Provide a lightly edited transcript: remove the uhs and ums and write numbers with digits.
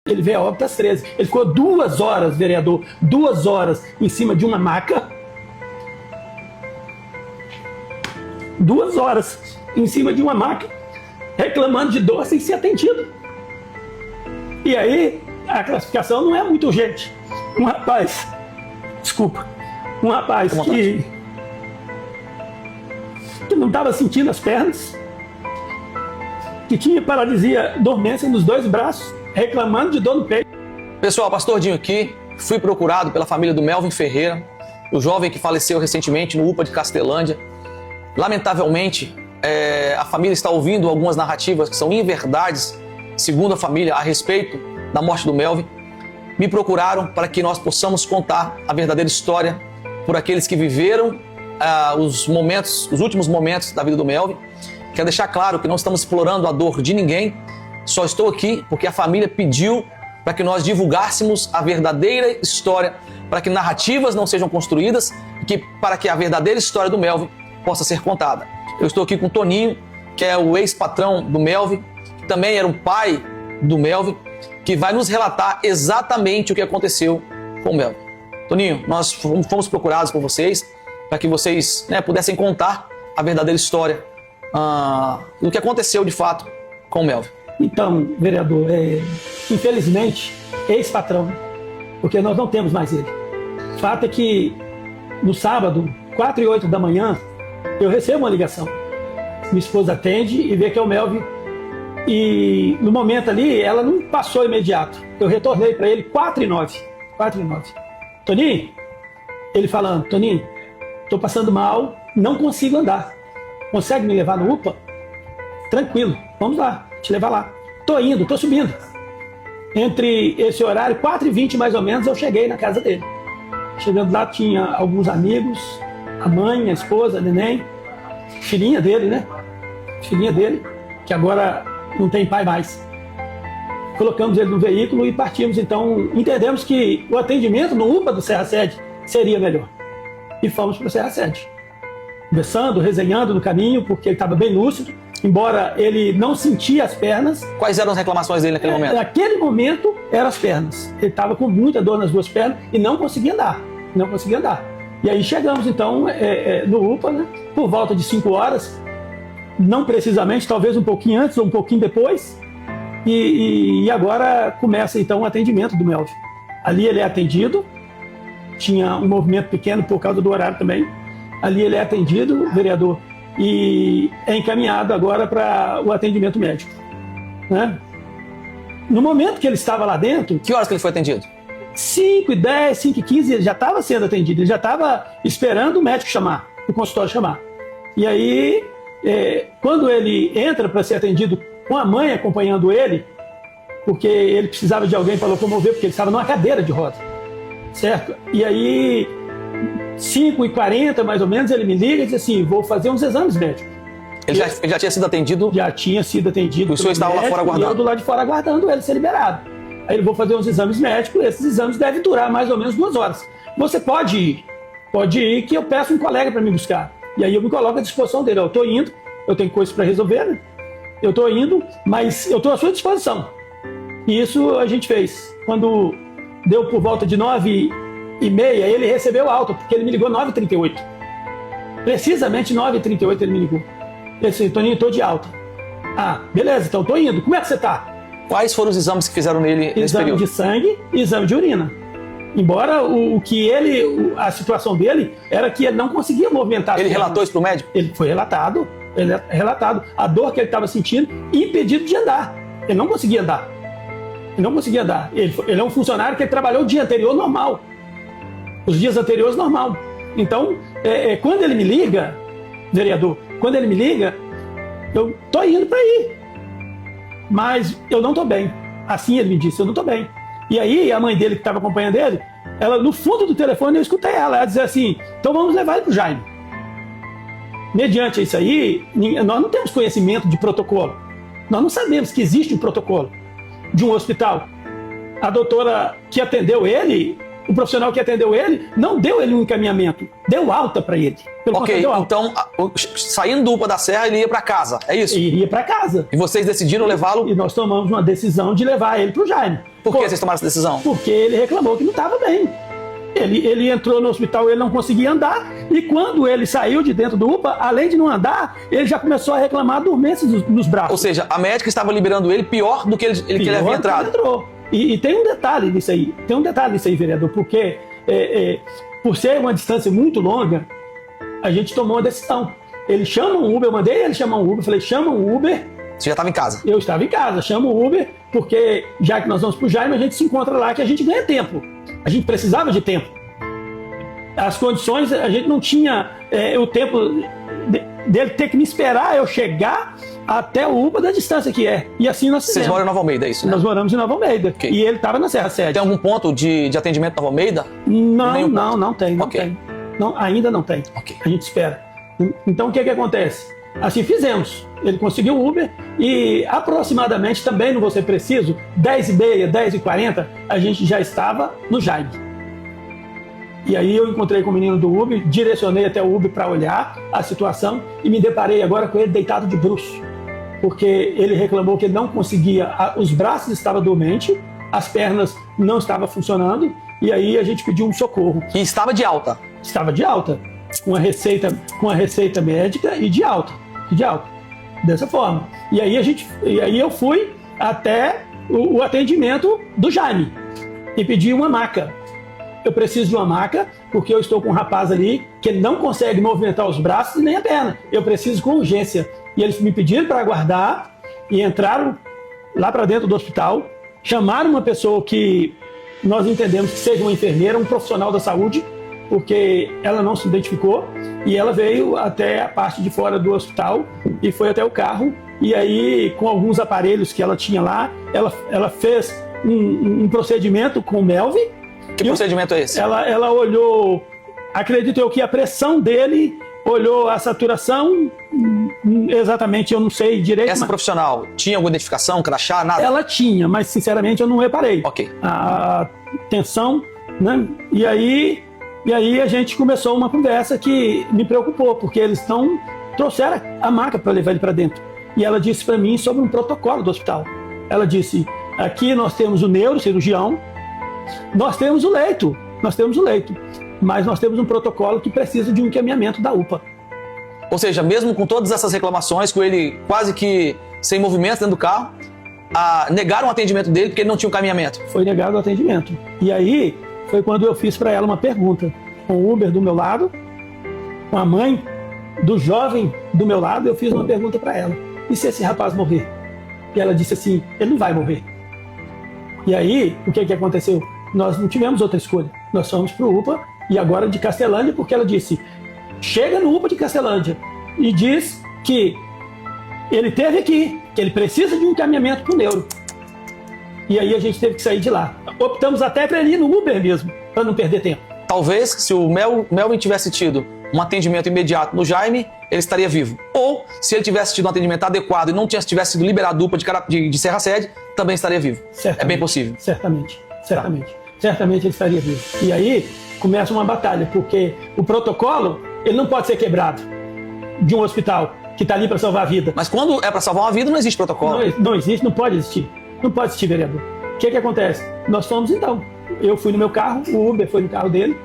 Ele veio a óbito às 13. Ele ficou 2 horas, vereador, 2 horas em cima de uma maca. 2 horas em cima de uma maca, reclamando de dor sem ser atendido. E aí, a classificação não é muito urgente. Um rapaz que não estava sentindo as pernas, que tinha paralisia, dormência nos 2 braços, reclamando de dor no peito. Pessoal, Pastor Dinho aqui. Fui procurado pela família do Melvin Ferreira, o jovem que faleceu recentemente no UPA de Castelândia. Lamentavelmente, a família está ouvindo algumas narrativas que são inverdades, segundo a família, a respeito da morte do Melvin. Me procuraram para que nós possamos contar a verdadeira história por aqueles que viveram os últimos momentos da vida do Melvin. Quero deixar claro que não estamos explorando a dor de ninguém. Só estou aqui porque a família pediu para que nós divulgássemos a verdadeira história, para que narrativas não sejam construídas, para que a verdadeira história do Melvin possa ser contada. Eu estou aqui com o Toninho, que é o ex-patrão do Melvin, que também era um pai do Melvin, que vai nos relatar exatamente o que aconteceu com o Melvin. Toninho, nós fomos procurados por vocês para que vocês pudessem contar a verdadeira história do que aconteceu de fato com o Melvin. Então, vereador, infelizmente, ex-patrão, porque nós não temos mais ele. O fato é que no sábado, 4h08 da manhã, eu recebo uma ligação. Minha esposa atende e vê que é o Melvin. E no momento ali, ela não passou imediato. Eu retornei para ele 4h09. Toninho, ele falando, Toninho, estou passando mal, não consigo andar. Consegue me levar no UPA? Tranquilo, vamos lá, te levar lá. Tô indo, tô subindo. Entre esse horário, 4h20 mais ou menos, eu cheguei na casa dele. Chegando lá, tinha alguns amigos, a mãe, a esposa, a neném, filhinha dele, né? Filhinha dele, que agora não tem pai mais. Colocamos ele no veículo e partimos. Então, entendemos que o atendimento no UPA do Serra Sede seria melhor. E fomos para o Serra Sede. Conversando, resenhando no caminho, porque ele estava bem lúcido, embora ele não sentia as pernas. Quais eram as reclamações dele naquele momento? Naquele momento, eram as pernas. Ele estava com muita dor nas 2 pernas e não conseguia andar. E aí chegamos, então, no UPA, né, por volta de 5 horas, não precisamente, talvez um pouquinho antes ou um pouquinho depois, e agora começa, então, o atendimento do Melvin. Ali ele é atendido, tinha um movimento pequeno por causa do horário também. Ali ele é atendido, vereador, e é encaminhado agora para o atendimento médico, né? No momento que ele estava lá dentro... Que horas que ele foi atendido? 5h10, 5h15, ele já estava sendo atendido, ele já estava esperando o médico chamar, o consultório chamar. E aí, quando ele entra para ser atendido com a mãe acompanhando ele, porque ele precisava de alguém para locomover, porque ele estava numa cadeira de roda, certo? E aí, 5h40 mais ou menos, ele me liga e diz assim, vou fazer uns exames médicos. Ele já tinha sido atendido? Já tinha sido atendido. O senhor estava lá fora aguardando? E eu do lado de fora aguardando ele ser liberado. Aí ele vou fazer uns exames médicos, esses exames devem durar mais ou menos 2 horas. Você pode ir que eu peço um colega para me buscar. E aí eu me coloco à disposição dele. Eu estou indo, eu tenho coisas para resolver, né? Eu estou indo, mas eu estou à sua disposição. E isso a gente fez. Quando deu por volta de 9h30, ele recebeu alta, porque ele me ligou 9h38. Precisamente 9h38 ele me ligou. Ele disse, Toninho, estou de alta. Ah, beleza, então estou indo. Como é que você está? Quais foram os exames que fizeram nele nesse período? Exame de sangue e exame de urina. Embora a situação dele era que ele não conseguia movimentar. Ele relatou isso para o médico? Ele foi relatado. A dor que ele estava sentindo, impedido de andar. Ele não conseguia andar. Ele é um funcionário que trabalhou o dia anterior normal. Os dias anteriores normal. Então, quando ele me liga, vereador, eu estou indo para ir. Mas eu não estou bem. Assim ele me disse, eu não estou bem. E aí a mãe dele que estava acompanhando ele, ela no fundo do telefone eu escutei ela dizer assim, então vamos levar ele para o Jaime. Mediante isso aí, nós não temos conhecimento de protocolo. Nós não sabemos que existe um protocolo de um hospital. A doutora que atendeu ele o profissional que atendeu ele não deu ele um encaminhamento, deu alta para ele. Ok, então, saindo do UPA da Serra, ele ia para casa, é isso? Ele ia para casa. E vocês decidiram levá-lo? E nós tomamos uma decisão de levar ele para o Jaime. Por que vocês tomaram essa decisão? Porque ele reclamou que não estava bem. Ele entrou no hospital, ele não conseguia andar, e quando ele saiu de dentro do UPA, além de não andar, ele já começou a reclamar dormência nos braços. Ou seja, a médica estava liberando ele pior do que ele havia entrado. Ele entrou. E tem um detalhe nisso aí, vereador, porque por ser uma distância muito longa, a gente tomou uma decisão. Ele chama um Uber, eu mandei ele chamar um Uber, falei, chama um Uber. Você já estava em casa? Eu estava em casa, chama o Uber, porque já que nós vamos pro Jaime, a gente se encontra lá, que a gente ganha tempo. A gente precisava de tempo. As condições, a gente não tinha o tempo dele ter que me esperar eu chegar até o UPA da distância que é. E assim nós fizemos. Vocês moram em Nova Almeida, é isso, né? Nós moramos em Nova Almeida. Okay. E ele estava na Serra Sede. Tem algum ponto de atendimento em Nova Almeida? Não tem. Okay. Não, ainda não tem. Okay. A gente espera. Então o que acontece? Assim fizemos. Ele conseguiu o Uber e aproximadamente, também não vou ser preciso, 10h30, 10h40, a gente já estava no Jaime. E aí eu encontrei com o menino do Uber, direcionei até o Uber para olhar a situação e me deparei agora com ele deitado de bruços. Porque ele reclamou que ele não conseguia, os braços estavam dormentes, as pernas não estavam funcionando, e aí a gente pediu um socorro. E estava de alta? Estava de alta, com a receita médica e de alta. Dessa forma. E aí eu fui até o atendimento do Jaime e pedi uma maca. Eu preciso de uma maca porque eu estou com um rapaz ali que ele não consegue movimentar os braços nem a perna. Eu preciso com urgência. E eles me pediram para aguardar e entraram lá para dentro do hospital, chamaram uma pessoa que nós entendemos que seja uma enfermeira, um profissional da saúde, porque ela não se identificou, e ela veio até a parte de fora do hospital e foi até o carro, e aí com alguns aparelhos que ela tinha lá, ela fez um procedimento com o Melvin. Que procedimento é esse? Ela olhou, acredito eu que a pressão dele, olhou a saturação, exatamente eu não sei direito. Essa profissional tinha alguma identificação, crachá, nada? Ela tinha, mas sinceramente eu não reparei. Ok. A tensão, né? E aí a gente começou uma conversa que me preocupou, porque eles trouxeram a maca para levar ele para dentro. E ela disse para mim sobre um protocolo do hospital. Ela disse, aqui nós temos o neurocirurgião, nós temos o leito, mas nós temos um protocolo que precisa de um encaminhamento da UPA. Ou seja, mesmo com todas essas reclamações, com ele quase que sem movimento dentro do carro, negaram o atendimento dele porque ele não tinha um encaminhamento. Foi negado o atendimento. E aí foi quando eu fiz para ela uma pergunta. Com o Uber do meu lado, com a mãe do jovem do meu lado, eu fiz uma pergunta para ela. E se esse rapaz morrer? E ela disse assim, ele não vai morrer. E aí, o que aconteceu? Nós não tivemos outra escolha. Nós fomos para o UPA, e agora de Castelândia, porque ela disse, chega no UPA de Castelândia e diz que ele teve aqui, que ele precisa de um encaminhamento para o neuro. E aí a gente teve que sair de lá. Optamos até para ele ir no Uber mesmo, para não perder tempo. Talvez, se o Melvin tivesse tido um atendimento imediato no Jaime, ele estaria vivo. Ou, se ele tivesse tido um atendimento adequado e não tivesse sido liberado do UPA de Serra Sede, também estaria vivo. Certamente, é bem possível. Certamente. Certamente ele estaria vivo. E aí começa uma batalha, porque o protocolo ele não pode ser quebrado de um hospital que está ali para salvar a vida. Mas quando é para salvar uma vida, não existe protocolo. Não existe, não pode existir. Não pode existir, vereador. O que acontece? Nós fomos então. Eu fui no meu carro, o Uber foi no carro dele,